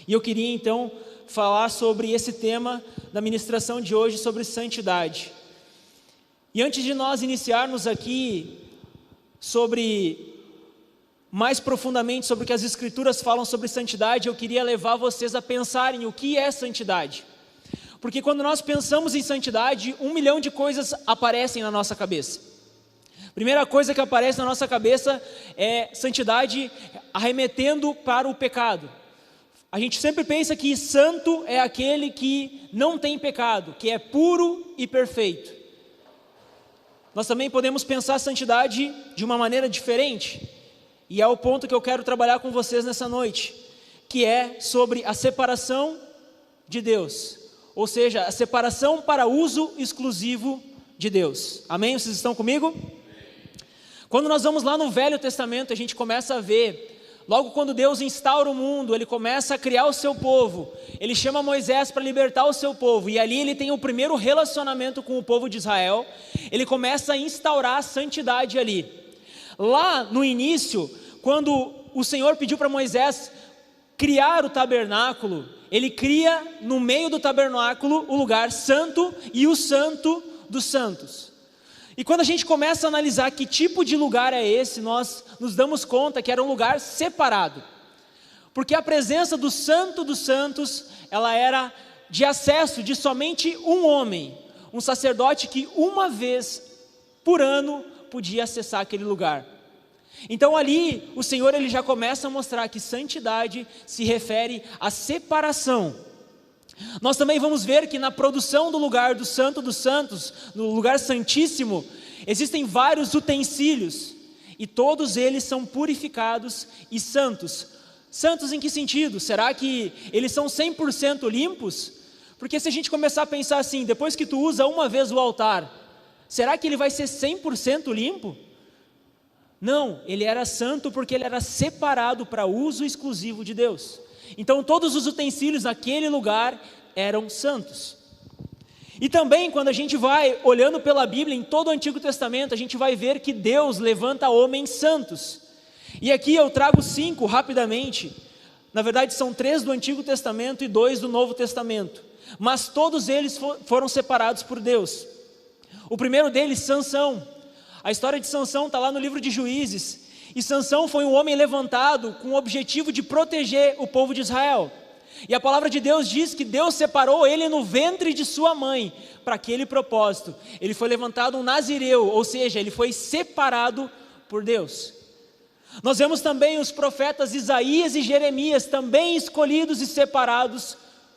E eu queria então falar sobre esse tema da ministração de hoje, sobre santidade. E antes de nós iniciarmos aqui mais profundamente sobre o que as Escrituras falam sobre santidade, eu queria levar vocês a pensarem o que é santidade. Porque quando nós pensamos em santidade, 1 milhão de coisas aparecem na nossa cabeça. Primeira coisa que aparece na nossa cabeça é santidade arremetendo para o pecado. A gente sempre pensa que santo é aquele que não tem pecado, que é puro e perfeito. Nós também podemos pensar santidade de uma maneira diferente, e é o ponto que eu quero trabalhar com vocês nessa noite, que é sobre a separação de Deus, ou seja, a separação para uso exclusivo de Deus. Amém? Vocês estão comigo? Quando nós vamos lá no Velho Testamento, a gente começa a ver, logo quando Deus instaura o mundo, Ele começa a criar o seu povo, Ele chama Moisés para libertar o seu povo, e ali Ele tem o primeiro relacionamento com o povo de Israel, Ele começa a instaurar a santidade ali. Lá no início, quando o Senhor pediu para Moisés criar o tabernáculo, Ele cria no meio do tabernáculo o lugar santo e o santo dos santos. E quando a gente começa a analisar que tipo de lugar é esse, nós nos damos conta que era um lugar separado. Porque a presença do Santo dos Santos, ela era de acesso de somente um homem, um sacerdote que uma vez por ano podia acessar aquele lugar. Então ali o Senhor ele já começa a mostrar que santidade se refere à separação. Nós também vamos ver que na produção do lugar do Santo dos Santos, no lugar santíssimo, existem vários utensílios, e todos eles são purificados e santos. Santos em que sentido? Será que eles são 100% limpos? Porque se a gente começar a pensar assim, depois que tu usa uma vez o altar, será que ele vai ser 100% limpo? Não, ele era santo porque ele era separado para uso exclusivo de Deus. Então todos os utensílios naquele lugar eram santos. E também quando a gente vai olhando pela Bíblia, em todo o Antigo Testamento, a gente vai ver que Deus levanta homens santos. E aqui eu trago 5 rapidamente. Na verdade são 3 do Antigo Testamento e 2 do Novo Testamento. Mas todos eles foram separados por Deus. O primeiro deles, Sansão. A história de Sansão está lá no livro de Juízes. E Sansão foi um homem levantado com o objetivo de proteger o povo de Israel. E a palavra de Deus diz que Deus separou ele no ventre de sua mãe para aquele propósito. Ele foi levantado um nazireu, ou seja, ele foi separado por Deus. Nós vemos também os profetas Isaías e Jeremias também escolhidos e separados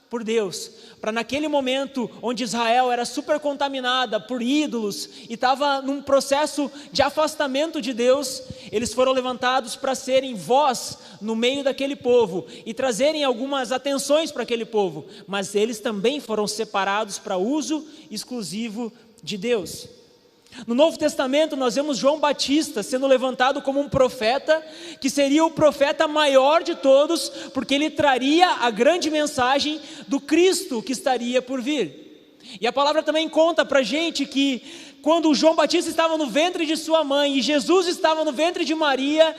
por Deus, para naquele momento onde Israel era super contaminada por ídolos e estava num processo de afastamento de Deus, eles foram levantados para serem voz no meio daquele povo e trazerem algumas atenções para aquele povo, mas eles também foram separados para uso exclusivo de Deus. No Novo Testamento nós vemos João Batista sendo levantado como um profeta, que seria o profeta maior de todos, porque ele traria a grande mensagem do Cristo que estaria por vir. E a palavra também conta para a gente que quando João Batista estava no ventre de sua mãe e Jesus estava no ventre de Maria,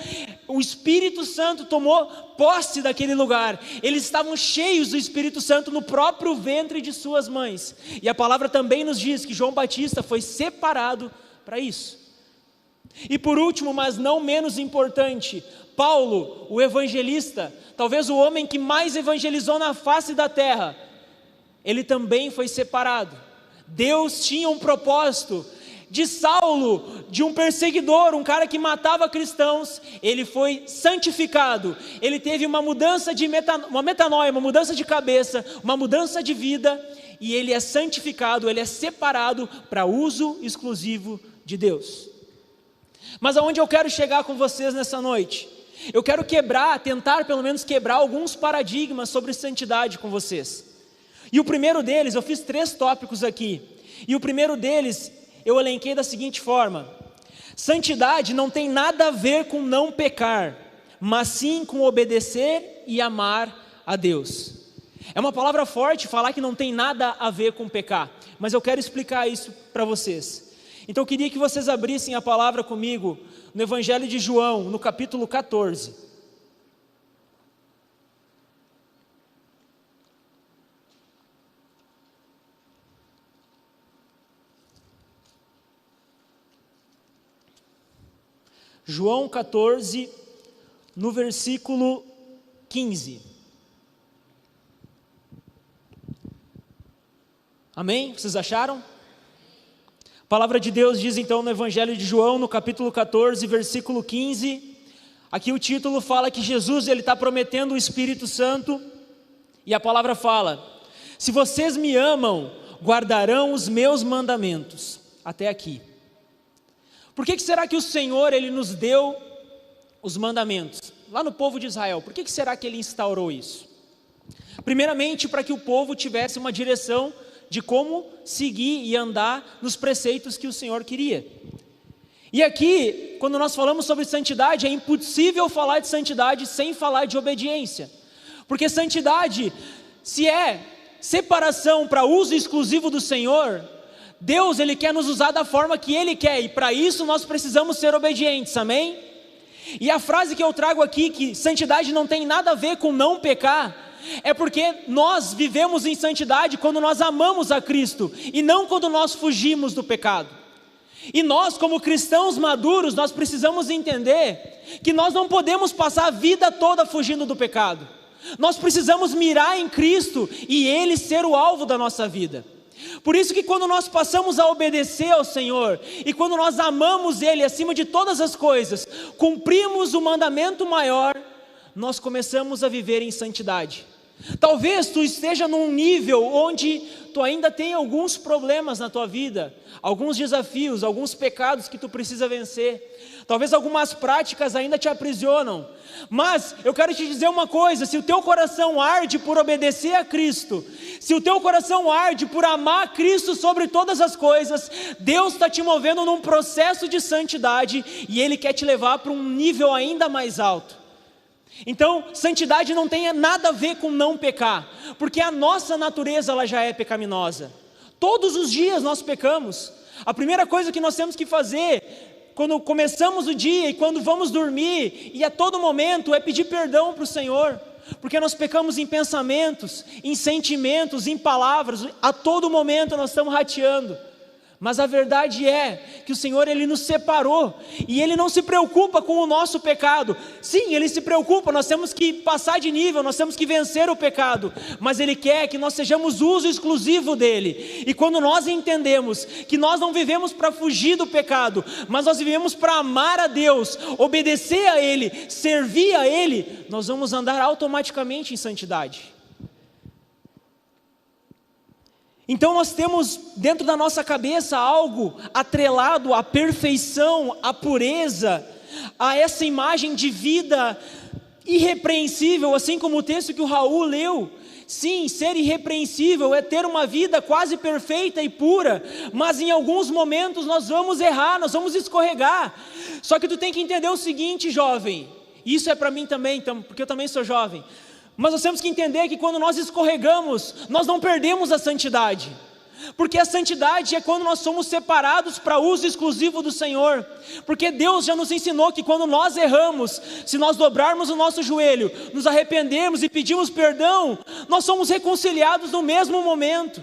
o Espírito Santo tomou posse daquele lugar. Eles estavam cheios do Espírito Santo no próprio ventre de suas mães. E a palavra também nos diz que João Batista foi separado para isso. E por último, mas não menos importante, Paulo, o evangelista, talvez o homem que mais evangelizou na face da terra, ele também foi separado. Deus tinha um propósito. De Saulo, de um perseguidor, um cara que matava cristãos, ele foi santificado, ele teve uma mudança uma metanoia, uma mudança de cabeça, uma mudança de vida, e ele é santificado, ele é separado para uso exclusivo de Deus. Mas aonde eu quero chegar com vocês nessa noite? Eu quero tentar pelo menos quebrar alguns paradigmas sobre santidade com vocês. E o primeiro deles, eu fiz 3 tópicos aqui, e o primeiro deles eu elenquei da seguinte forma: santidade não tem nada a ver com não pecar, mas sim com obedecer e amar a Deus. É uma palavra forte falar que não tem nada a ver com pecar, mas eu quero explicar isso para vocês. Então eu queria que vocês abrissem a palavra comigo no Evangelho de João, no capítulo 14. João 14, no versículo 15. Amém? Vocês acharam? A palavra de Deus diz então no Evangelho de João, no capítulo 14, versículo 15, aqui o título fala que Jesus ele está prometendo o Espírito Santo, e a palavra fala: se vocês me amam, guardarão os meus mandamentos. Até aqui. Por que será que o Senhor ele nos deu os mandamentos? Lá no povo de Israel, por que será que ele instaurou isso? Primeiramente, para que o povo tivesse uma direção de como seguir e andar nos preceitos que o Senhor queria. E aqui, quando nós falamos sobre santidade, é impossível falar de santidade sem falar de obediência. Porque santidade, se é separação para uso exclusivo do Senhor, Deus ele quer nos usar da forma que Ele quer, e para isso nós precisamos ser obedientes, amém? E a frase que eu trago aqui, que santidade não tem nada a ver com não pecar, é porque nós vivemos em santidade quando nós amamos a Cristo, e não quando nós fugimos do pecado. E nós, como cristãos maduros, nós precisamos entender que nós não podemos passar a vida toda fugindo do pecado. Nós precisamos mirar em Cristo e Ele ser o alvo da nossa vida. Por isso que quando nós passamos a obedecer ao Senhor, e quando nós amamos Ele acima de todas as coisas, cumprimos o mandamento maior, nós começamos a viver em santidade. Talvez tu esteja num nível onde tu ainda tem alguns problemas na tua vida, alguns desafios, alguns pecados que tu precisa vencer. Talvez algumas práticas ainda te aprisionam. Mas eu quero te dizer uma coisa: se o teu coração arde por obedecer a Cristo, se o teu coração arde por amar a Cristo sobre todas as coisas, Deus está te movendo num processo de santidade, e Ele quer te levar para um nível ainda mais alto. Então, santidade não tem nada a ver com não pecar, porque a nossa natureza ela já é pecaminosa. Todos os dias nós pecamos. A primeira coisa que nós temos que fazer, quando começamos o dia e quando vamos dormir, e a todo momento, é pedir perdão para o Senhor, porque nós pecamos em pensamentos, em sentimentos, em palavras, a todo momento nós estamos rateando. Mas a verdade é que o Senhor Ele nos separou, e Ele não se preocupa com o nosso pecado. Sim, Ele se preocupa, nós temos que passar de nível, nós temos que vencer o pecado, mas Ele quer que nós sejamos uso exclusivo dEle. E quando nós entendemos que nós não vivemos para fugir do pecado, mas nós vivemos para amar a Deus, obedecer a Ele, servir a Ele, nós vamos andar automaticamente em santidade. Então nós temos dentro da nossa cabeça algo atrelado à perfeição, à pureza, a essa imagem de vida irrepreensível, assim como o texto que o Raul leu. Sim, ser irrepreensível é ter uma vida quase perfeita e pura, mas em alguns momentos nós vamos errar, nós vamos escorregar. Só que tu tem que entender o seguinte, jovem, isso é para mim também, porque eu também sou jovem. Mas nós temos que entender que quando nós escorregamos, nós não perdemos a santidade. Porque a santidade é quando nós somos separados para uso exclusivo do Senhor. Porque Deus já nos ensinou que quando nós erramos, se nós dobrarmos o nosso joelho, nos arrependermos e pedirmos perdão, nós somos reconciliados no mesmo momento.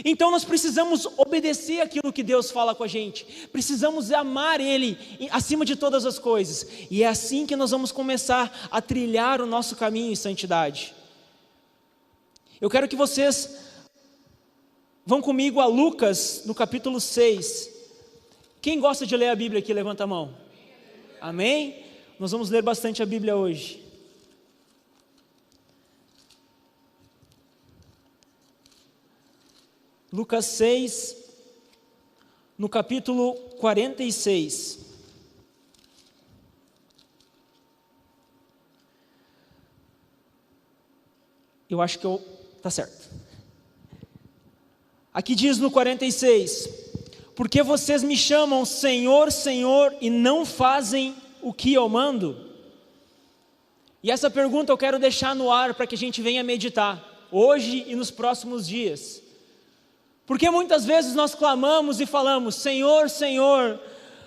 Então nós precisamos obedecer aquilo que Deus fala com a gente, precisamos amar Ele acima de todas as coisas, e é assim que nós vamos começar a trilhar o nosso caminho em santidade. Eu quero que vocês vão comigo a Lucas, no capítulo 6, quem gosta de ler a Bíblia aqui, levanta a mão. Amém? Nós vamos ler bastante a Bíblia hoje. Lucas 6, no capítulo 46. Eu acho que tá certo. Aqui diz no 46: porque vocês me chamam Senhor, Senhor, e não fazem o que eu mando? E essa pergunta eu quero deixar no ar para que a gente venha meditar, hoje e nos próximos dias. Porque muitas vezes nós clamamos e falamos: Senhor, Senhor,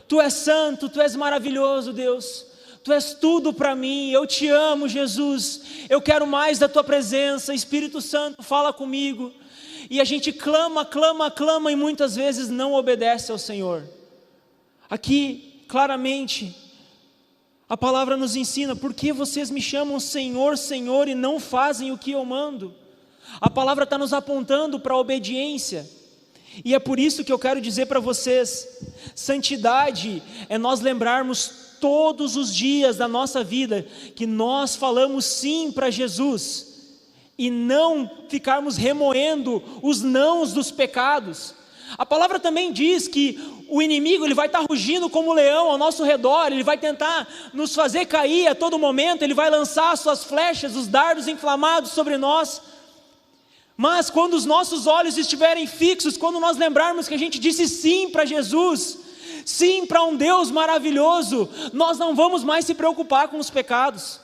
Tu és santo, Tu és maravilhoso, Deus, Tu és tudo para mim, eu te amo, Jesus, eu quero mais da Tua presença, Espírito Santo, fala comigo. E a gente clama, clama, clama, e muitas vezes não obedece ao Senhor. Aqui, claramente, A palavra nos ensina: por que vocês me chamam Senhor, Senhor, e não fazem o que eu mando? A palavra está nos apontando para a obediência. E é por isso que eu quero dizer para vocês: santidade é nós lembrarmos todos os dias da nossa vida que nós falamos sim para Jesus, e não ficarmos remoendo os nãos dos pecados. A palavra também diz que o inimigo ele vai estar rugindo como um leão ao nosso redor, ele vai tentar nos fazer cair a todo momento, ele vai lançar suas flechas, os dardos inflamados sobre nós. Mas quando os nossos olhos estiverem fixos, quando nós lembrarmos que a gente disse sim para Jesus, sim para um Deus maravilhoso, nós não vamos mais se preocupar com os pecados.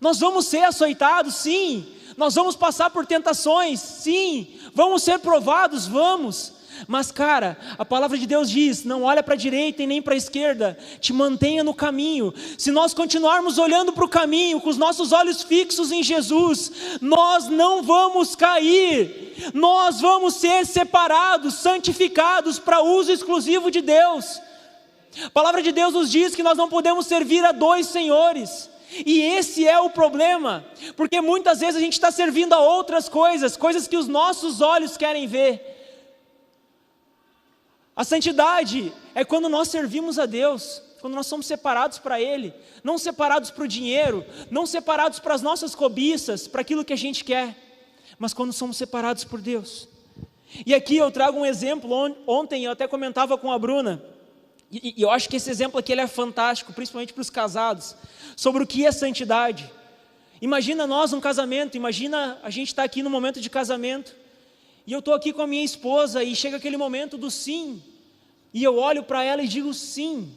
Nós vamos ser açoitados, sim. Nós vamos passar por tentações, sim. Vamos ser provados, vamos. Mas cara, a palavra de Deus diz: não olha para a direita e nem para a esquerda, te mantenha no caminho. Se nós continuarmos olhando para o caminho, com os nossos olhos fixos em Jesus, nós não vamos cair, nós vamos ser separados, santificados para uso exclusivo de Deus. A palavra de Deus nos diz que nós não podemos servir a dois senhores. E esse é o problema, porque muitas vezes a gente está servindo a outras coisas, coisas que os nossos olhos querem ver. A santidade é quando nós servimos a Deus, quando nós somos separados para Ele, não separados para o dinheiro, não separados para as nossas cobiças, para aquilo que a gente quer, mas quando somos separados por Deus. E aqui eu trago um exemplo. Ontem eu até comentava com a Bruna, e eu acho que esse exemplo aqui ele é fantástico, principalmente para os casados, sobre o que é santidade. Imagina nós num casamento, imagina a gente estar aqui no momento de casamento, e eu estou aqui com a minha esposa, e chega aquele momento do sim, e eu olho para ela e digo sim.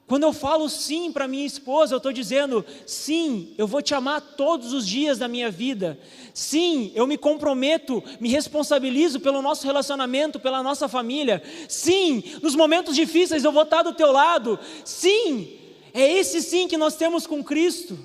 Quando eu falo sim para minha esposa, eu estou dizendo: sim, eu vou te amar todos os dias da minha vida. Sim, eu me comprometo, me responsabilizo pelo nosso relacionamento, pela nossa família. Sim, nos momentos difíceis eu vou estar do teu lado. Sim, é esse sim que nós temos com Cristo.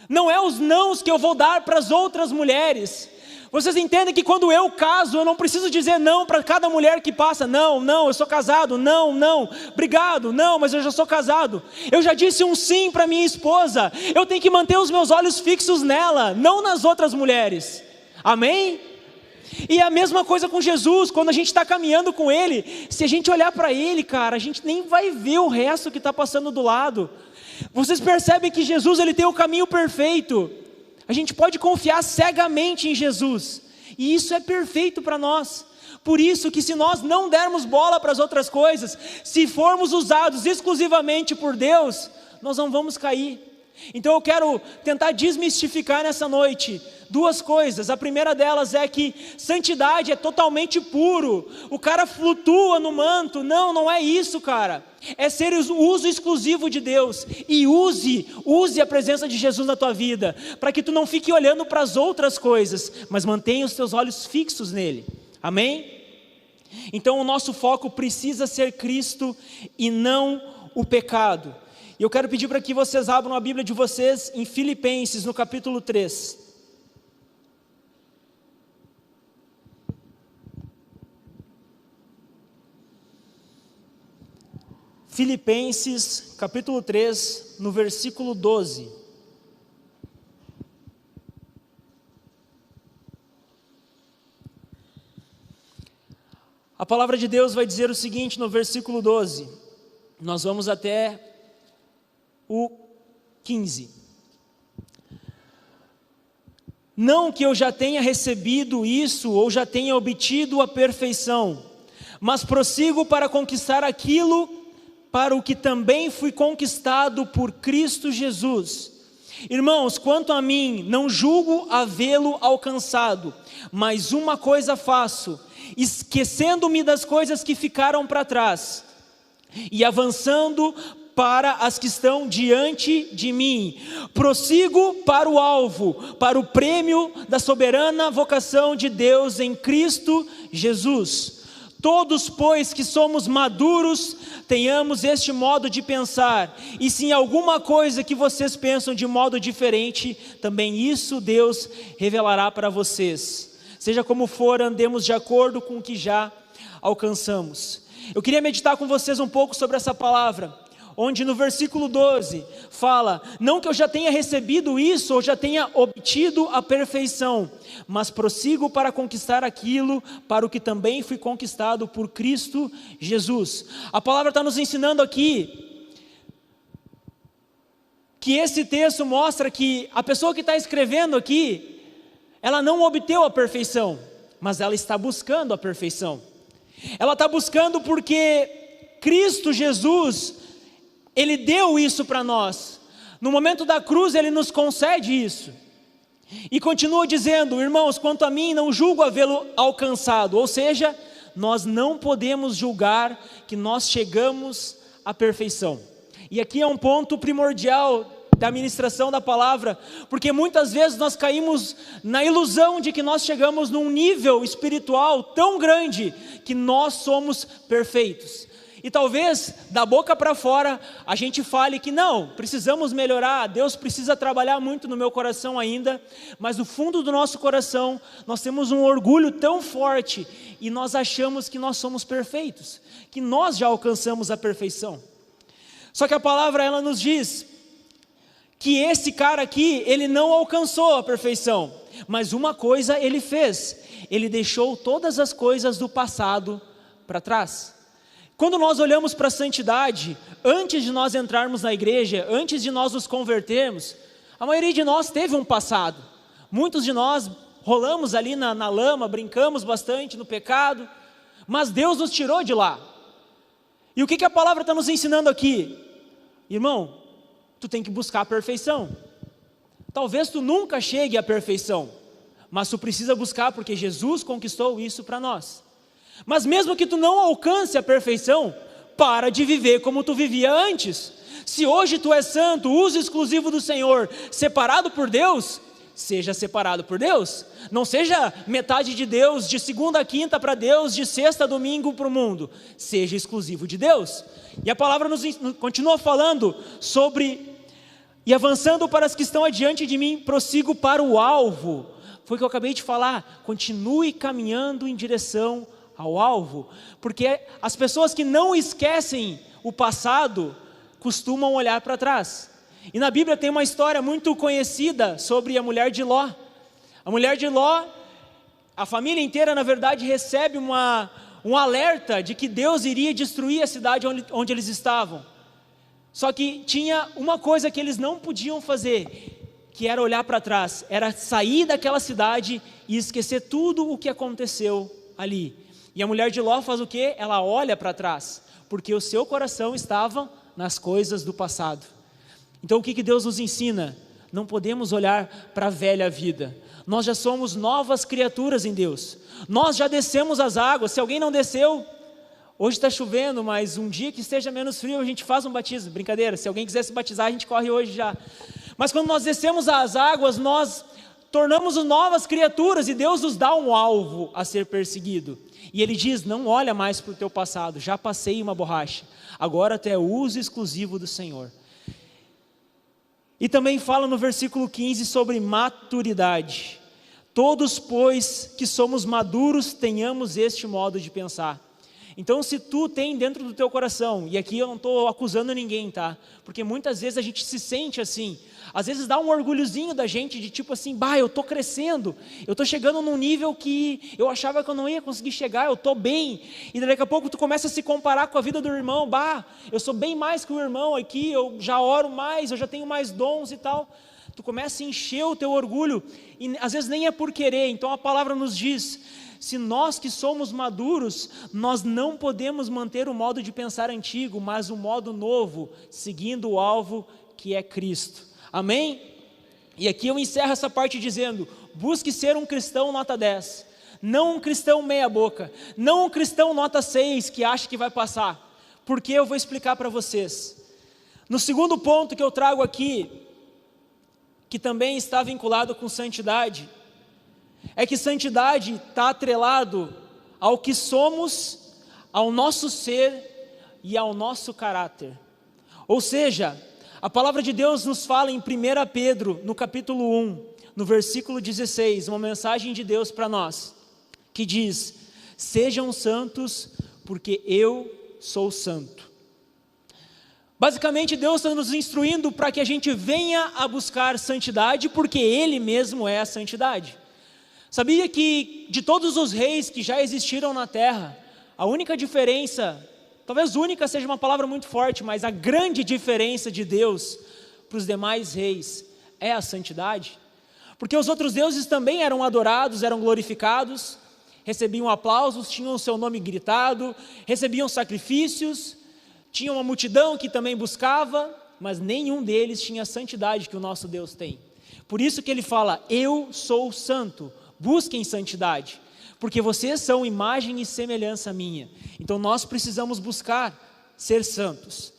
Não é os nãos que eu vou dar para as outras mulheres. Vocês entendem que quando eu caso, eu não preciso dizer não para cada mulher que passa. Não, não, eu sou casado. Não, não, obrigado. Não, mas eu já sou casado. Eu já disse um sim para minha esposa. Eu tenho que manter os meus olhos fixos nela, não nas outras mulheres. Amém? E a mesma coisa com Jesus, quando a gente está caminhando com Ele, se a gente olhar para Ele, cara, a gente nem vai ver o resto que está passando do lado. Vocês percebem que Jesus ele tem o caminho perfeito. A gente pode confiar cegamente em Jesus, e isso é perfeito para nós. Por isso que se nós não dermos bola para as outras coisas, se formos usados exclusivamente por Deus, nós não vamos cair. Então eu quero tentar desmistificar nessa noite duas coisas. A primeira delas é que santidade é totalmente puro, o cara flutua no manto. Não, não é isso, cara. É ser o uso exclusivo de Deus. E use a presença de Jesus na tua vida, para que tu não fique olhando para as outras coisas, mas mantenha os teus olhos fixos nele. Amém? Então o nosso foco precisa ser Cristo e não o pecado. E eu quero pedir para que vocês abram a Bíblia de vocês em Filipenses, no capítulo 3. Filipenses, capítulo 3, no versículo 12. A palavra de Deus vai dizer o seguinte no versículo 12. Nós vamos até o 15. Não que eu já tenha recebido isso ou já tenha obtido a perfeição, mas prossigo para conquistar aquilo para o que também fui conquistado por Cristo Jesus. Irmãos, quanto a mim, não julgo havê-lo alcançado, mas uma coisa faço, esquecendo-me das coisas que ficaram para trás e avançando para as que estão diante de mim, prossigo para o alvo, para o prêmio da soberana vocação de Deus em Cristo Jesus. Todos, pois, que somos maduros, tenhamos este modo de pensar, e se em alguma coisa que vocês pensam de modo diferente, também isso Deus revelará para vocês. Seja como for, andemos de acordo com o que já alcançamos. Eu queria meditar com vocês um pouco sobre essa palavra. onde no versículo 12 fala: não que eu já tenha recebido isso ou já tenha obtido a perfeição, mas prossigo para conquistar aquilo para o que também fui conquistado por Cristo Jesus. A palavra está nos ensinando aqui que esse texto mostra que a pessoa que está escrevendo aqui, ela não obteve a perfeição, mas ela está buscando a perfeição. Ela está buscando porque Cristo Jesus, Ele deu isso para nós. No momento da cruz, Ele nos concede isso. E continua dizendo: irmãos, quanto a mim, não julgo havê-lo alcançado. Ou seja, nós não podemos julgar que nós chegamos à perfeição. E aqui é um ponto primordial da ministração da palavra, porque muitas vezes nós caímos na ilusão de que nós chegamos num nível espiritual tão grande que nós somos perfeitos. E talvez da boca para fora a gente fale que não, precisamos melhorar, Deus precisa trabalhar muito no meu coração ainda, mas no fundo do nosso coração nós temos um orgulho tão forte e nós achamos que nós somos perfeitos, que nós já alcançamos a perfeição. Só que a palavra, ela nos diz que esse cara aqui, ele não alcançou a perfeição, mas uma coisa ele fez: ele deixou todas as coisas do passado para trás. Quando nós olhamos para a santidade, antes de nós entrarmos na igreja, antes de nós nos convertermos, a maioria de nós teve um passado. Muitos de nós rolamos ali na lama, brincamos bastante no pecado, mas Deus nos tirou de lá. E o que a palavra está nos ensinando aqui? Irmão, tu tem que buscar a perfeição. Talvez tu nunca chegue à perfeição, mas tu precisa buscar, porque Jesus conquistou isso para nós. Mas mesmo que tu não alcance a perfeição, para de viver como tu vivia antes. Se hoje tu é santo, uso exclusivo do Senhor, separado por Deus, seja separado por Deus. Não seja metade de Deus, de segunda a quinta para Deus, de sexta a domingo para o mundo. Seja exclusivo de Deus. E a palavra nos continua falando sobre: e avançando para as que estão adiante de mim, prossigo para o alvo. Foi o que eu acabei de falar. Continue caminhando em direção ao alvo, porque as pessoas que não esquecem o passado costumam olhar para trás. E na Bíblia tem uma história muito conhecida sobre a mulher de Ló. A mulher de Ló, a família inteira na verdade recebe um alerta de que Deus iria destruir a cidade onde eles estavam. Só que tinha uma coisa que eles não podiam fazer, que era olhar para trás, era sair daquela cidade e esquecer tudo o que aconteceu ali. E a mulher de Ló faz o quê? Ela olha para trás, porque o seu coração estava nas coisas do passado. Então o que Deus nos ensina? Não podemos olhar para a velha vida. Nós já somos novas criaturas em Deus. Nós já descemos as águas. Se alguém não desceu, hoje está chovendo, mas um dia que esteja menos frio a gente faz um batismo. Brincadeira, se alguém quiser se batizar a gente corre hoje já. Mas quando nós descemos as águas, nós tornamos novas criaturas e Deus nos dá um alvo a ser perseguido. E Ele diz: não olha mais para o teu passado, já passei uma borracha, agora tu é uso exclusivo do Senhor. E também fala no versículo 15 sobre maturidade. Todos, pois, que somos maduros, tenhamos este modo de pensar. Então, se tu tem dentro do teu coração, e aqui eu não estou acusando ninguém, tá? Porque muitas vezes a gente se sente assim, às vezes dá um orgulhozinho da gente, de tipo assim: bah, eu estou crescendo, eu estou chegando num nível que eu achava que eu não ia conseguir chegar, eu estou bem, e daqui a pouco tu começa a se comparar com a vida do irmão: bah, eu sou bem mais que o irmão aqui, eu já oro mais, eu já tenho mais dons e tal. Tu começa a encher o teu orgulho, e às vezes nem é por querer. Então a palavra nos diz: se nós que somos maduros, nós não podemos manter o modo de pensar antigo, mas o modo novo, seguindo o alvo que é Cristo. Amém? E aqui eu encerro essa parte dizendo: busque ser um cristão nota 10, não um cristão meia boca, não um cristão nota 6 que acha que vai passar, porque eu vou explicar para vocês. No segundo ponto que eu trago aqui, que também está vinculado com santidade, é que santidade está atrelado ao que somos, ao nosso ser e ao nosso caráter. Ou seja, a palavra de Deus nos fala em 1 Pedro, no capítulo 1, no versículo 16, uma mensagem de Deus para nós, que diz: sejam santos, porque eu sou santo. Basicamente, Deus está nos instruindo para que a gente venha a buscar santidade, porque Ele mesmo é a santidade. Sabia que de todos os reis que já existiram na terra, a única diferença, talvez única seja uma palavra muito forte, mas a grande diferença de Deus para os demais reis é a santidade? Porque os outros deuses também eram adorados, eram glorificados, recebiam aplausos, tinham o seu nome gritado, recebiam sacrifícios, tinha uma multidão que também buscava, mas nenhum deles tinha a santidade que o nosso Deus tem. Por isso que ele fala, eu sou santo, busquem santidade, porque vocês são imagem e semelhança minha. Então nós precisamos buscar ser santos.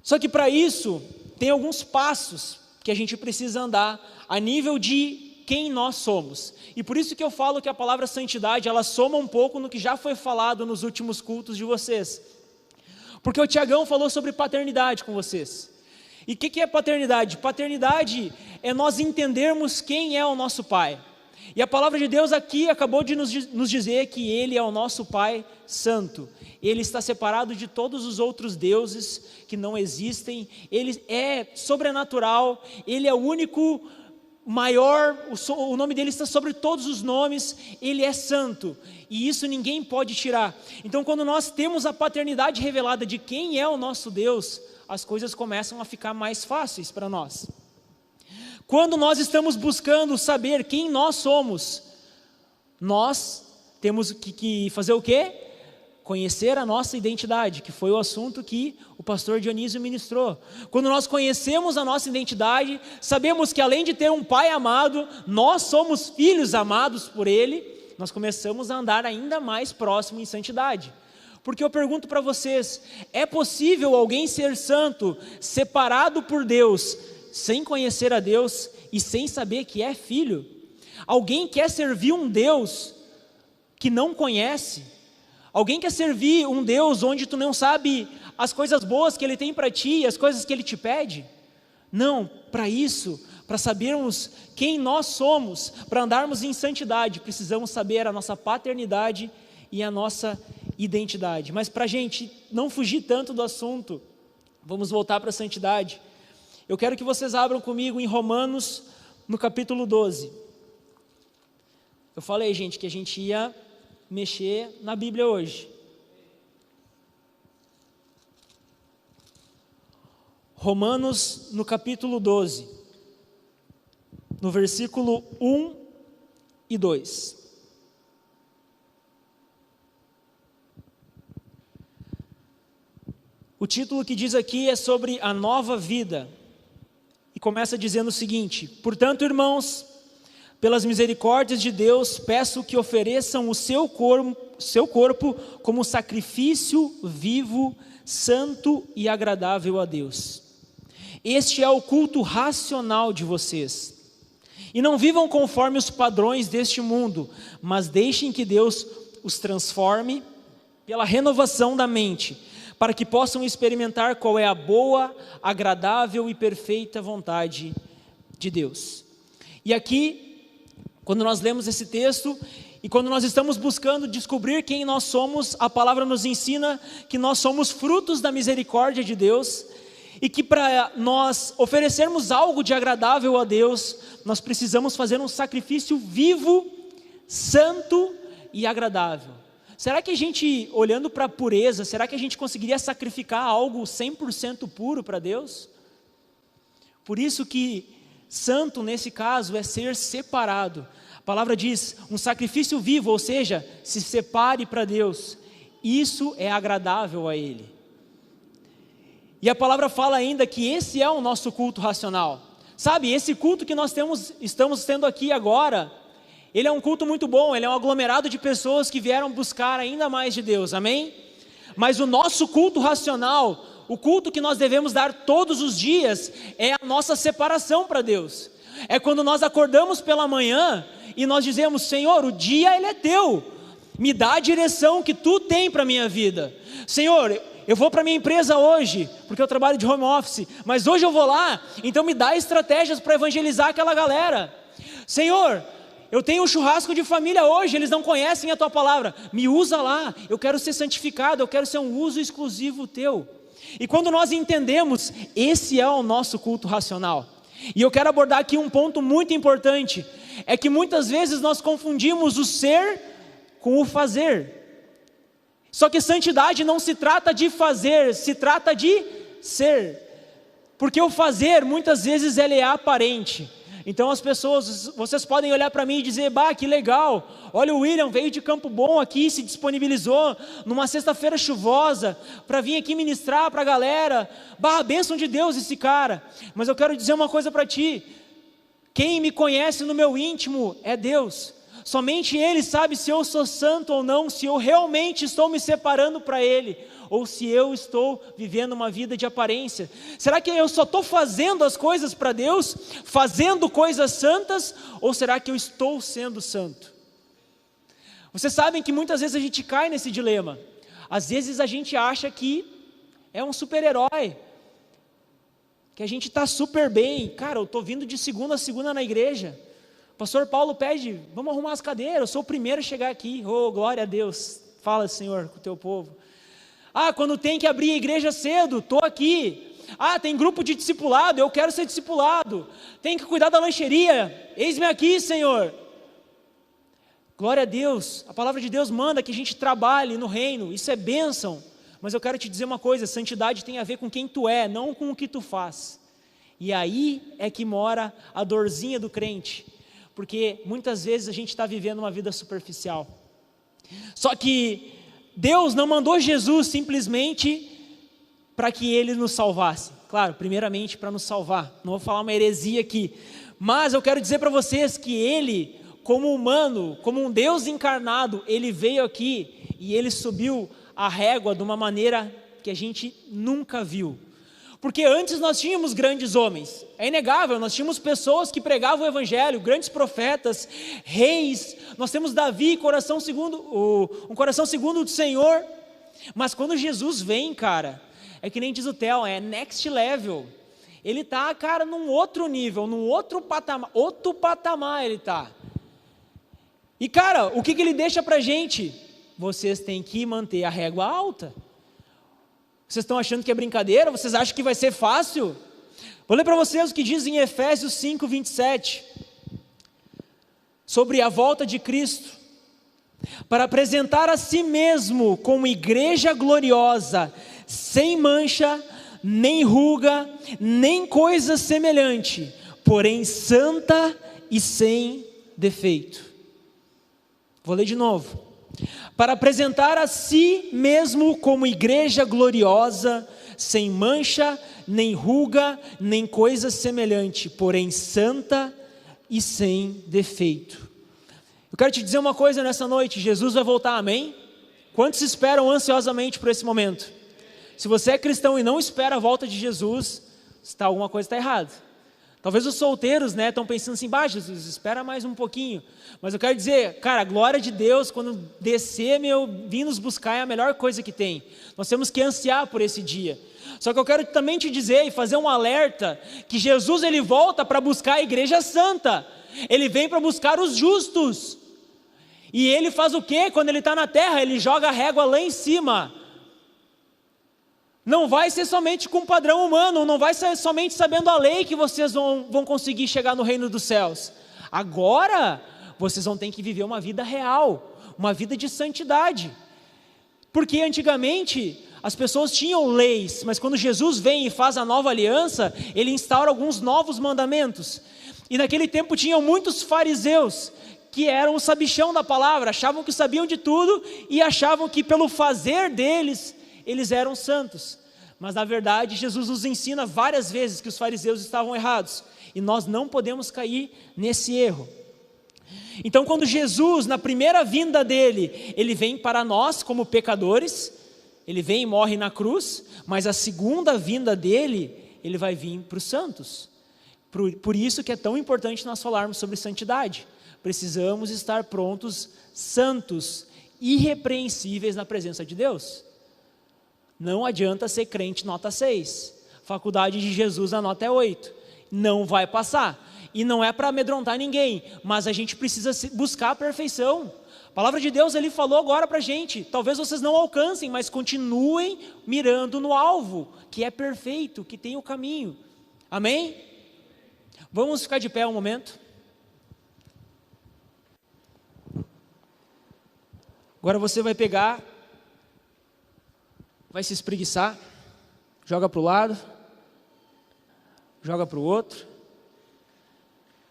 Só que para isso, tem alguns passos que a gente precisa andar a nível de quem nós somos. E por isso que eu falo que a palavra santidade, ela soma um pouco no que já foi falado nos últimos cultos de vocês. Porque o Tiagão falou sobre paternidade com vocês. E o que é paternidade? Paternidade é nós entendermos quem é o nosso pai. E a palavra de Deus aqui acabou de nos dizer que Ele é o nosso Pai Santo. Ele está separado de todos os outros deuses que não existem. Ele é sobrenatural, Ele é o único maior, o nome dele está sobre todos os nomes, Ele é santo, e isso ninguém pode tirar. Então quando nós temos a paternidade revelada de quem é o nosso Deus, as coisas começam a ficar mais fáceis para nós. Quando nós estamos buscando saber quem nós somos, nós temos que fazer o quê? Conhecer a nossa identidade, que foi o assunto que o pastor Dionísio ministrou. Quando nós conhecemos a nossa identidade, sabemos que além de ter um pai amado, nós somos filhos amados por Ele, nós começamos a andar ainda mais próximo em santidade. Porque eu pergunto para vocês, é possível alguém ser santo, separado por Deus, sem conhecer a Deus e sem saber que é filho? Alguém quer servir um Deus que não conhece? Alguém quer servir um Deus onde tu não sabe as coisas boas que Ele tem para ti, as coisas que Ele te pede? Não, para isso, para sabermos quem nós somos, para andarmos em santidade, precisamos saber a nossa paternidade e a nossa identidade. Mas para a gente não fugir tanto do assunto, vamos voltar para a santidade. Eu quero que vocês abram comigo em Romanos, no capítulo 12. Eu falei, gente, que a gente ia mexer na Bíblia hoje. Romanos no capítulo 12, no versículo 1 e 2. O título que diz aqui é sobre a nova vida, e começa dizendo o seguinte: portanto, irmãos, pelas misericórdias de Deus, peço que ofereçam o seu corpo como sacrifício vivo, santo e agradável a Deus. Este é o culto racional de vocês. E não vivam conforme os padrões deste mundo, mas deixem que Deus os transforme pela renovação da mente, para que possam experimentar qual é a boa, agradável e perfeita vontade de Deus. E aqui, quando nós lemos esse texto e quando nós estamos buscando descobrir quem nós somos, a palavra nos ensina que nós somos frutos da misericórdia de Deus e que para nós oferecermos algo de agradável a Deus, nós precisamos fazer um sacrifício vivo, santo e agradável. Será que a gente, olhando para a pureza, será que a gente conseguiria sacrificar algo 100% puro para Deus? Por isso que santo, nesse caso, é ser separado. A palavra diz, um sacrifício vivo, ou seja, se separe para Deus. Isso é agradável a Ele. E a palavra fala ainda que esse é o nosso culto racional. Sabe, esse culto que nós estamos tendo aqui agora, ele é um culto muito bom, ele é um aglomerado de pessoas que vieram buscar ainda mais de Deus, amém? Mas o nosso culto racional, o culto que nós devemos dar todos os dias, é a nossa separação para Deus. É quando nós acordamos pela manhã e nós dizemos, Senhor, o dia ele é teu, me dá a direção que tu tem para a minha vida. Senhor, eu vou para a minha empresa hoje, porque eu trabalho de home office, mas hoje eu vou lá, então me dá estratégias para evangelizar aquela galera. Senhor, eu tenho um churrasco de família hoje, eles não conhecem a tua palavra, me usa lá, eu quero ser santificado, eu quero ser um uso exclusivo teu. E quando nós entendemos, esse é o nosso culto racional. E eu quero abordar aqui um ponto muito importante, é que muitas vezes nós confundimos o ser com o fazer. Só que santidade não se trata de fazer, se trata de ser. Porque o fazer, muitas vezes, ele é aparente. Então as pessoas, vocês podem olhar para mim e dizer, bah, que legal, olha, o William veio de Campo Bom aqui, se disponibilizou numa sexta-feira chuvosa, para vir aqui ministrar para a galera, bah, a bênção de Deus esse cara. Mas eu quero dizer uma coisa para ti, quem me conhece no meu íntimo é Deus. Somente Ele sabe se eu sou santo ou não, se eu realmente estou me separando para Ele, ou se eu estou vivendo uma vida de aparência. Será que eu só estou fazendo as coisas para Deus, fazendo coisas santas, ou será que eu estou sendo santo? Vocês sabem que muitas vezes a gente cai nesse dilema. Às vezes a gente acha que é um super-herói, que a gente está super bem. Cara, eu estou vindo de segunda a segunda na igreja. O pastor Paulo pede, vamos arrumar as cadeiras, eu sou o primeiro a chegar aqui. Oh, glória a Deus. Fala, Senhor, com o teu povo. Ah, quando tem que abrir a igreja cedo, estou aqui. Ah, tem grupo de discipulado, eu quero ser discipulado. Tem que cuidar da lancheria, eis-me aqui, Senhor. Glória a Deus, a palavra de Deus manda que a gente trabalhe no reino, isso é bênção. Mas eu quero te dizer uma coisa, santidade tem a ver com quem tu é, não com o que tu faz. E aí é que mora a dorzinha do crente, porque muitas vezes a gente está vivendo uma vida superficial. Só que Deus não mandou Jesus simplesmente para que Ele nos salvasse. Claro, primeiramente para nos salvar. Não vou falar uma heresia aqui. Mas eu quero dizer para vocês que Ele, como humano, como um Deus encarnado, Ele veio aqui e Ele subiu a régua de uma maneira que a gente nunca viu. Porque antes nós tínhamos grandes homens, é inegável, nós tínhamos pessoas que pregavam o evangelho, grandes profetas, reis, nós temos Davi, um coração segundo do Senhor, mas quando Jesus vem, cara, é que nem diz o Theo, é next level, ele está, cara, num outro nível, num outro patamar ele está. E cara, o que ele deixa pra gente? Vocês têm que manter a régua alta. Vocês estão achando que é brincadeira? Vocês acham que vai ser fácil? Vou ler para vocês o que diz em Efésios 5, 27. Sobre a volta de Cristo. Para apresentar a si mesmo como igreja gloriosa, sem mancha, nem ruga, nem coisa semelhante, porém santa e sem defeito. Vou ler de novo. Para apresentar a si mesmo como igreja gloriosa, sem mancha, nem ruga, nem coisa semelhante, porém santa e sem defeito. Eu quero te dizer uma coisa nessa noite, Jesus vai voltar, amém? Quantos esperam ansiosamente por esse momento? Se você é cristão e não espera a volta de Jesus, alguma coisa está errada. Talvez os solteiros, né, estão pensando assim, Jesus, espera mais um pouquinho. Mas eu quero dizer, cara, a glória de Deus, quando descer, vir nos buscar é a melhor coisa que tem. Nós temos que ansiar por esse dia. Só que eu quero também te dizer e fazer um alerta, que Jesus ele volta para buscar a igreja santa. Ele vem para buscar os justos. E ele faz o quê? Quando ele está na terra, ele joga a régua lá em cima. Não vai ser somente com padrão humano, não vai ser somente sabendo a lei que vocês vão conseguir chegar no reino dos céus. Agora, vocês vão ter que viver uma vida real, uma vida de santidade. Porque antigamente, as pessoas tinham leis, mas quando Jesus vem e faz a nova aliança, Ele instaura alguns novos mandamentos. E naquele tempo tinham muitos fariseus, que eram o sabichão da palavra, achavam que sabiam de tudo e achavam que pelo fazer deles, eles eram santos. Mas na verdade Jesus nos ensina várias vezes que os fariseus estavam errados, e nós não podemos cair nesse erro. Então quando Jesus, na primeira vinda dele, ele vem para nós como pecadores, ele vem e morre na cruz, mas a segunda vinda dele, ele vai vir para os santos. Por isso que é tão importante nós falarmos sobre santidade. Precisamos estar prontos, santos, irrepreensíveis na presença de Deus. Não adianta ser crente nota 6, faculdade de Jesus a nota é 8, não vai passar. e não é para amedrontar ninguém, mas a gente precisa buscar a perfeição. A palavra de Deus, Ele falou agora para a gente, talvez vocês não alcancem, mas continuem mirando no alvo, que é perfeito, que tem o caminho. Amém? Vamos ficar de pé um momento. Agora você vai pegar, vai se espreguiçar, joga para o lado, joga para o outro.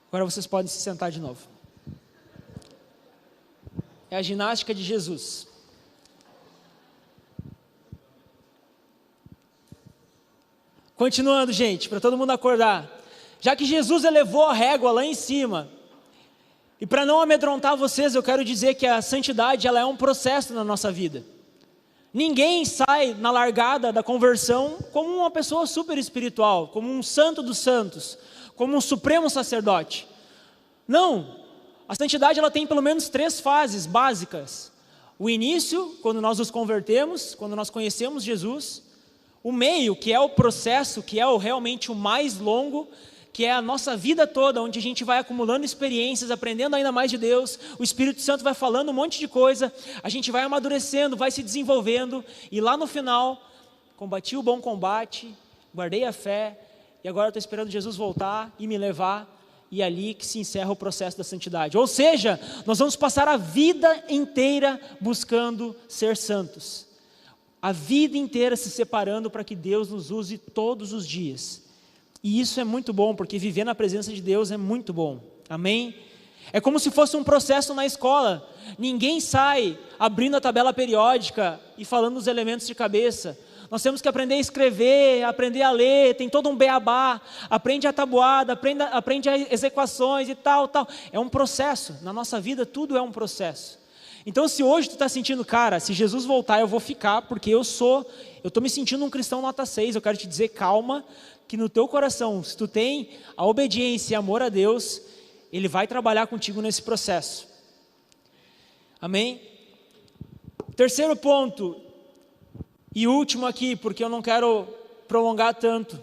Agora vocês podem se sentar de novo. É a ginástica de Jesus. Continuando, gente, para todo mundo acordar. Já que Jesus elevou a régua lá em cima, e para não amedrontar vocês, eu quero dizer que a santidade, ela é um processo na nossa vida. Ninguém sai na largada da conversão como uma pessoa super espiritual, como um santo dos santos, como um supremo sacerdote. Não, a santidade ela tem pelo menos 3 fases básicas. O início, quando nós nos convertemos, quando nós conhecemos Jesus. O meio, que é o processo, que é realmente o mais longo, que é a nossa vida toda, onde a gente vai acumulando experiências, aprendendo ainda mais de Deus, o Espírito Santo vai falando um monte de coisa, a gente vai amadurecendo, vai se desenvolvendo, e lá no final, combati o bom combate, guardei a fé, e agora estou esperando Jesus voltar e me levar, e é ali que se encerra o processo da santidade. Ou seja, nós vamos passar a vida inteira buscando ser santos, a vida inteira se separando para que Deus nos use todos os dias. E isso é muito bom, porque viver na presença de Deus é muito bom. Amém? É como se fosse um processo na escola. Ninguém sai abrindo a tabela periódica e falando os elementos de cabeça. Nós temos que aprender a escrever, aprender a ler, tem todo um beabá, aprende a tabuada, aprende as equações e tal. É um processo. Na nossa vida tudo é um processo. Então se hoje tu está sentindo, cara, se Jesus voltar eu vou ficar, porque eu estou me sentindo um cristão nota 6, eu quero te dizer, calma, que no teu coração, se tu tem a obediência e amor a Deus, Ele vai trabalhar contigo nesse processo. Amém? Terceiro ponto, e último aqui, porque eu não quero prolongar tanto.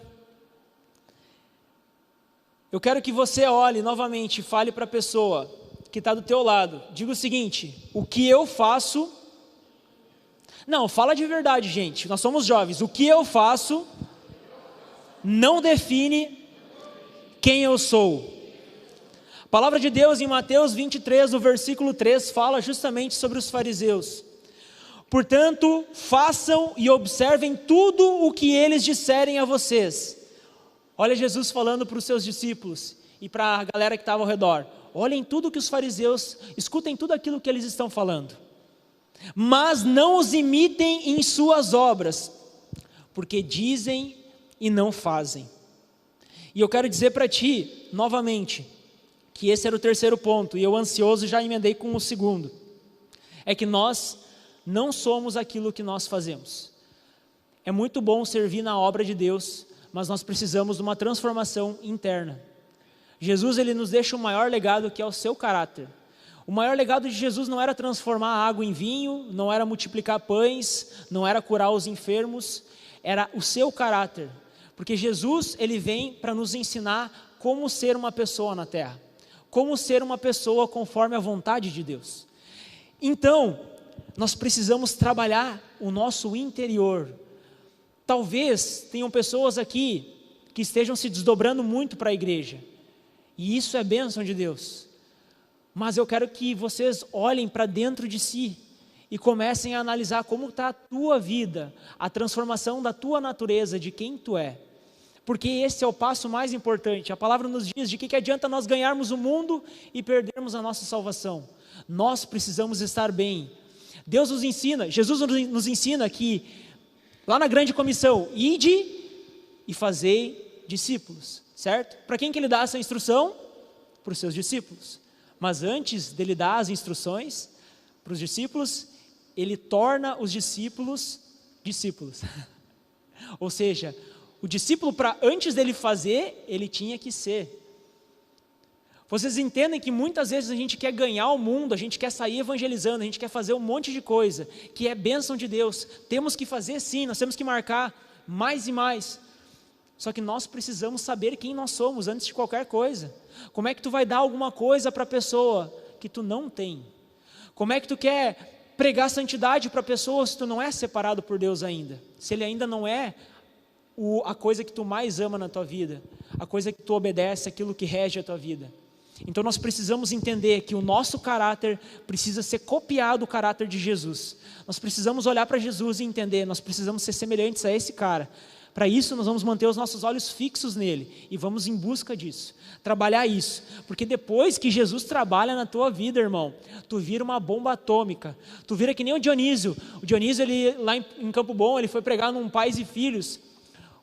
Eu quero que você olhe novamente e fale para a pessoa que está do teu lado. Diga o seguinte, o que eu faço... Não, fala de verdade, gente, nós somos jovens. O que eu faço... não define quem eu sou. A palavra de Deus em Mateus 23, no versículo 3, fala justamente sobre os fariseus. Portanto, façam e observem tudo o que eles disserem a vocês. Olha Jesus falando para os seus discípulos e para a galera que estava ao redor. Olhem tudo que os fariseus, escutem tudo aquilo que eles estão falando. Mas não os imitem em suas obras, porque dizem e não fazem. E eu quero dizer para ti, novamente, que esse era o terceiro ponto, e eu ansioso já emendei com o segundo. É que nós não somos aquilo que nós fazemos. É muito bom servir na obra de Deus, mas nós precisamos de uma transformação interna. Jesus, Ele nos deixa o maior legado, que é o seu caráter. O maior legado de Jesus não era transformar a água em vinho, não era multiplicar pães, não era curar os enfermos, era o seu caráter. Porque Jesus, Ele vem para nos ensinar como ser uma pessoa na terra. Como ser uma pessoa conforme a vontade de Deus. Então, nós precisamos trabalhar o nosso interior. Talvez tenham pessoas aqui que estejam se desdobrando muito para a igreja. E isso é bênção de Deus. Mas eu quero que vocês olhem para dentro de si e comecem a analisar como está a tua vida, a transformação da tua natureza, de quem tu é. Porque esse é o passo mais importante. A palavra nos diz de que adianta nós ganharmos o mundo e perdermos a nossa salvação. Nós precisamos estar bem. Deus nos ensina, Jesus nos ensina que, lá na grande comissão, ide e fazei discípulos, certo? Para quem que Ele dá essa instrução? Para os seus discípulos. Mas antes dele dar as instruções para os discípulos, Ele torna os discípulos. Ou seja, o discípulo, antes dele fazer, ele tinha que ser. Vocês entendem que muitas vezes a gente quer ganhar o mundo, a gente quer sair evangelizando, a gente quer fazer um monte de coisa, que é bênção de Deus. Temos que fazer sim, nós temos que marcar mais e mais. Só que nós precisamos saber quem nós somos antes de qualquer coisa. Como é que tu vai dar alguma coisa para a pessoa que tu não tem? Como é que tu quer pregar santidade para a pessoa se tu não é separado por Deus ainda? Se Ele ainda não é a coisa que tu mais ama na tua vida, a coisa que tu obedece, aquilo que rege a tua vida. Então nós precisamos entender que o nosso caráter precisa ser copiado do caráter de Jesus. Nós precisamos olhar para Jesus e entender, nós precisamos ser semelhantes a esse cara. Para isso nós vamos manter os nossos olhos fixos nele e vamos em busca disso, trabalhar isso, porque depois que Jesus trabalha na tua vida, irmão, tu vira uma bomba atômica, tu vira que nem o Dionísio, ele lá em Campo Bom, ele foi pregar num Pais e Filhos,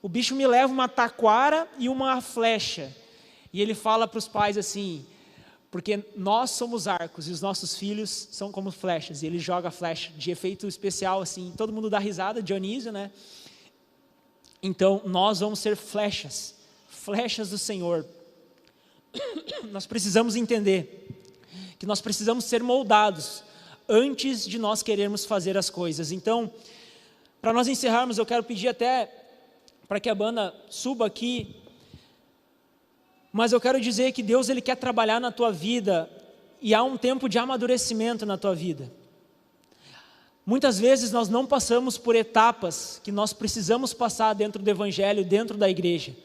o bicho me leva uma taquara e uma flecha, e ele fala para os pais assim, porque nós somos arcos e os nossos filhos são como flechas, e ele joga a flecha de efeito especial assim, todo mundo dá risada, Dionísio, né? Então, nós vamos ser flechas do Senhor. Nós precisamos entender que nós precisamos ser moldados antes de nós querermos fazer as coisas. Então, para nós encerrarmos, eu quero pedir até para que a banda suba aqui, mas eu quero dizer que Deus Ele quer trabalhar na tua vida e há um tempo de amadurecimento na tua vida. Muitas vezes nós não passamos por etapas que nós precisamos passar dentro do Evangelho, dentro da igreja.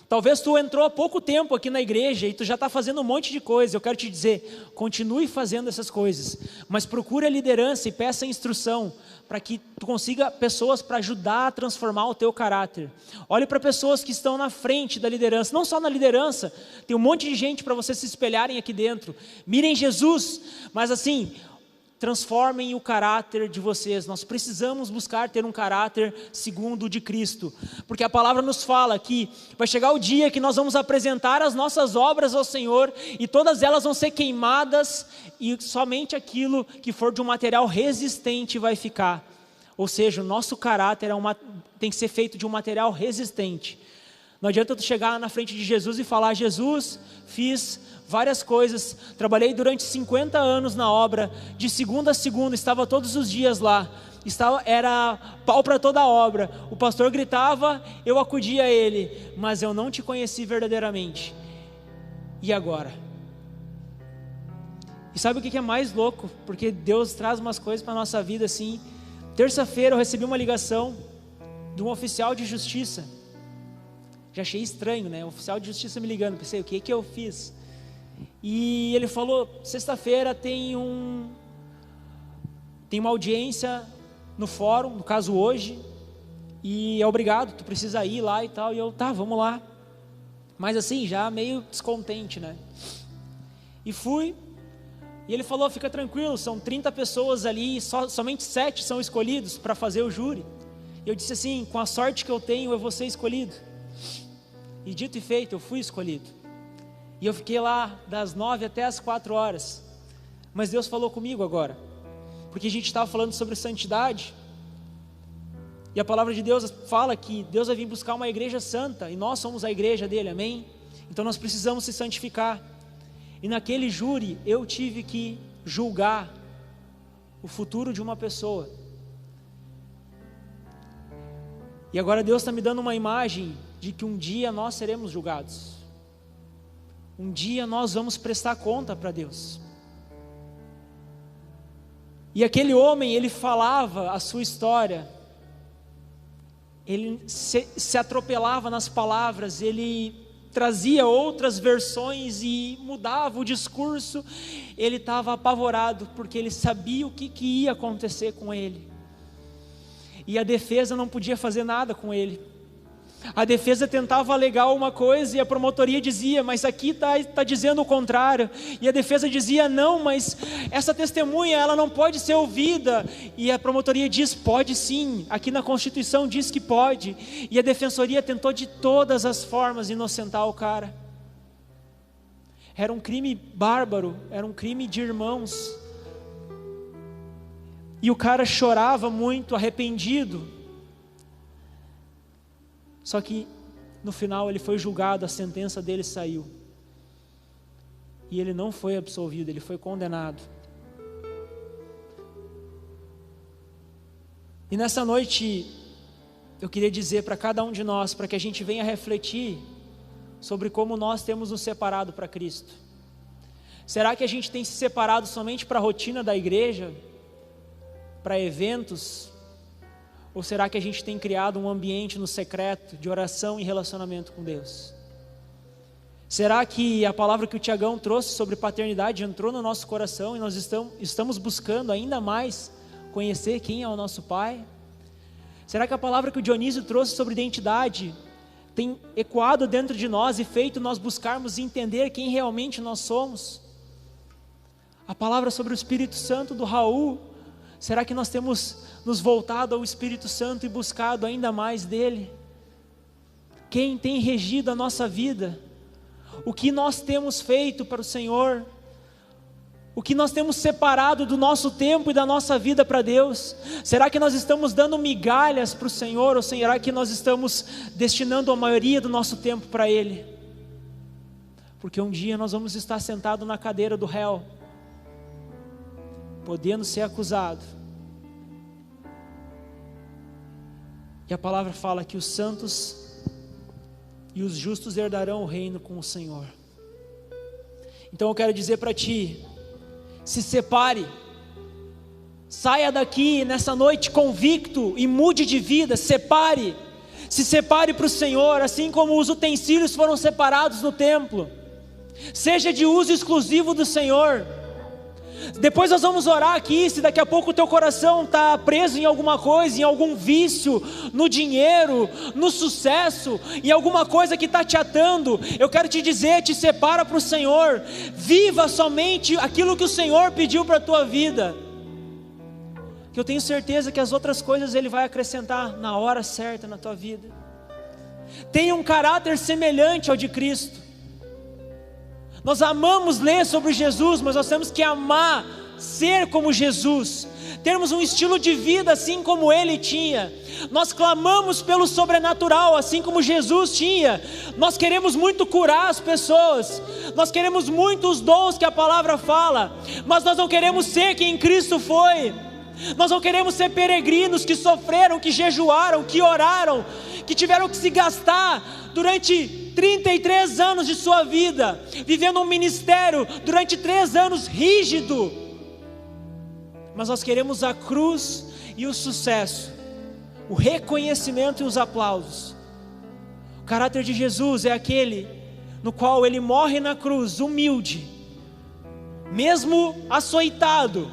Talvez tu entrou há pouco tempo aqui na igreja e tu já está fazendo um monte de coisa. Eu quero te dizer, continue fazendo essas coisas, mas procure a liderança e peça instrução para que tu consiga pessoas para ajudar a transformar o teu caráter. Olhe para pessoas que estão na frente da liderança, não só na liderança, tem um monte de gente para vocês se espelharem aqui dentro. Mirem Jesus, mas assim, transformem o caráter de vocês. Nós precisamos buscar ter um caráter segundo o de Cristo, porque a palavra nos fala que vai chegar o dia que nós vamos apresentar as nossas obras ao Senhor e todas elas vão ser queimadas e somente aquilo que for de um material resistente vai ficar. Ou seja, o nosso caráter tem que ser feito de um material resistente. Não adianta tu chegar na frente de Jesus e falar: Jesus, fiz várias coisas, trabalhei durante 50 anos na obra, de segunda a segunda, estava todos os dias lá, era pau para toda a obra, o pastor gritava, eu acudia a ele, mas eu não te conheci verdadeiramente. E agora? E sabe o que é mais louco? Porque Deus traz umas coisas para a nossa vida assim. Terça-feira eu recebi uma ligação de um oficial de justiça. Já achei estranho, né? Um oficial de justiça me ligando, pensei, o que eu fiz? E ele falou, sexta-feira tem uma audiência no fórum, no caso hoje, e é obrigado, tu precisa ir lá e tal. E eu, tá, vamos lá. Mas assim, já meio descontente, né? E fui, e ele falou, fica tranquilo, são 30 pessoas ali, somente 7 são escolhidos para fazer o júri. E eu disse assim, com a sorte que eu tenho, eu vou ser escolhido. E dito e feito, eu fui escolhido. E eu fiquei lá das 9 até as 4 horas. Mas Deus falou comigo agora, porque a gente estava falando sobre santidade, e a palavra de Deus fala que Deus vai vir buscar uma igreja santa, e nós somos a igreja dele, amém? Então nós precisamos se santificar. E naquele júri eu tive que julgar o futuro de uma pessoa. E agora Deus está me dando uma imagem de que um dia nós seremos julgados. Um dia nós vamos prestar conta para Deus. E aquele homem, ele falava a sua história, ele se atropelava nas palavras, ele trazia outras versões e mudava o discurso. Ele estava apavorado, porque ele sabia o que ia acontecer com ele. E a defesa não podia fazer nada com ele. A defesa tentava alegar uma coisa e a promotoria dizia, mas aqui está dizendo o contrário. E a defesa dizia, não, mas essa testemunha ela não pode ser ouvida. E a promotoria diz, pode sim, aqui na Constituição diz que pode. E a defensoria tentou de todas as formas inocentar o cara. Era um crime bárbaro, era um crime de irmãos. E o cara chorava muito, arrependido. Só que no final ele foi julgado, a sentença dele saiu. E ele não foi absolvido, ele foi condenado. E nessa noite eu queria dizer para cada um de nós, para que a gente venha refletir sobre como nós temos nos separado para Cristo. Será que a gente tem se separado somente para a rotina da igreja, para eventos? Ou será que a gente tem criado um ambiente no secreto de oração e relacionamento com Deus? Será que a palavra que o Tiagão trouxe sobre paternidade entrou no nosso coração e nós estamos buscando ainda mais conhecer quem é o nosso Pai? Será que a palavra que o Dionísio trouxe sobre identidade tem ecoado dentro de nós e feito nós buscarmos entender quem realmente nós somos? A palavra sobre o Espírito Santo do Raul, será que nós temos nos voltado ao Espírito Santo e buscado ainda mais dele? Quem tem regido a nossa vida? O que nós temos feito para o Senhor? O que nós temos separado do nosso tempo e da nossa vida para Deus? Será que nós estamos dando migalhas para o Senhor? Ou será que nós estamos destinando a maioria do nosso tempo para Ele? Porque um dia nós vamos estar sentados na cadeira do réu, podendo ser acusado. E a palavra fala que os santos e os justos herdarão o reino com o Senhor. Então eu quero dizer para ti, se separe, saia daqui nessa noite convicto e mude de vida, se separe para o Senhor, assim como os utensílios foram separados no templo, seja de uso exclusivo do Senhor. Depois nós vamos orar aqui, se daqui a pouco o teu coração está preso em alguma coisa, em algum vício, no dinheiro, no sucesso, em alguma coisa que está te atando, eu quero te dizer, te separa para o Senhor, viva somente aquilo que o Senhor pediu para a tua vida, que eu tenho certeza que as outras coisas Ele vai acrescentar na hora certa na tua vida. Tenha um caráter semelhante ao de Cristo. Nós amamos ler sobre Jesus, mas nós temos que amar ser como Jesus, termos um estilo de vida assim como Ele tinha. Nós clamamos pelo sobrenatural assim como Jesus tinha. Nós queremos muito curar as pessoas, nós queremos muito os dons que a palavra fala, mas nós não queremos ser quem Cristo foi. Nós não queremos ser peregrinos que sofreram, que jejuaram, que oraram, que tiveram que se gastar durante 33 anos de sua vida, vivendo um ministério durante 3 anos rígido. Mas nós queremos a cruz e o sucesso, o reconhecimento e os aplausos. O caráter de Jesus é aquele no qual Ele morre na cruz, humilde, mesmo açoitado,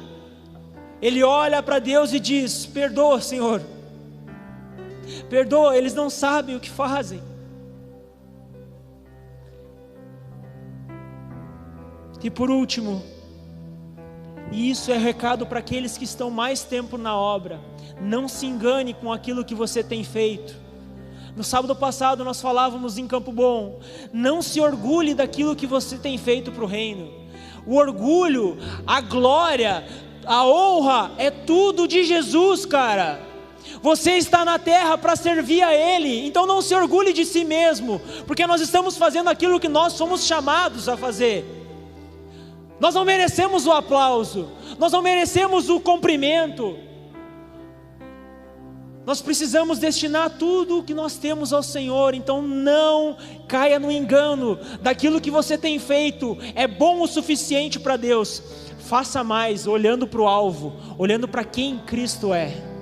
Ele olha para Deus e diz: perdoa, Senhor, perdoa, eles não sabem o que fazem. E por último, e isso é recado para aqueles que estão mais tempo na obra, não se engane com aquilo que você tem feito. No sábado passado nós falávamos em Campo Bom, não se orgulhe daquilo que você tem feito para o reino. O orgulho, a glória, a honra é tudo de Jesus, cara. Você está na terra para servir a Ele, então não se orgulhe de si mesmo, porque nós estamos fazendo aquilo que nós somos chamados a fazer. Nós não merecemos o aplauso, nós não merecemos o cumprimento. Nós precisamos destinar tudo o que nós temos ao Senhor. Então não caia no engano daquilo que você tem feito é bom o suficiente para Deus. Faça mais, olhando para o alvo, olhando para quem Cristo é.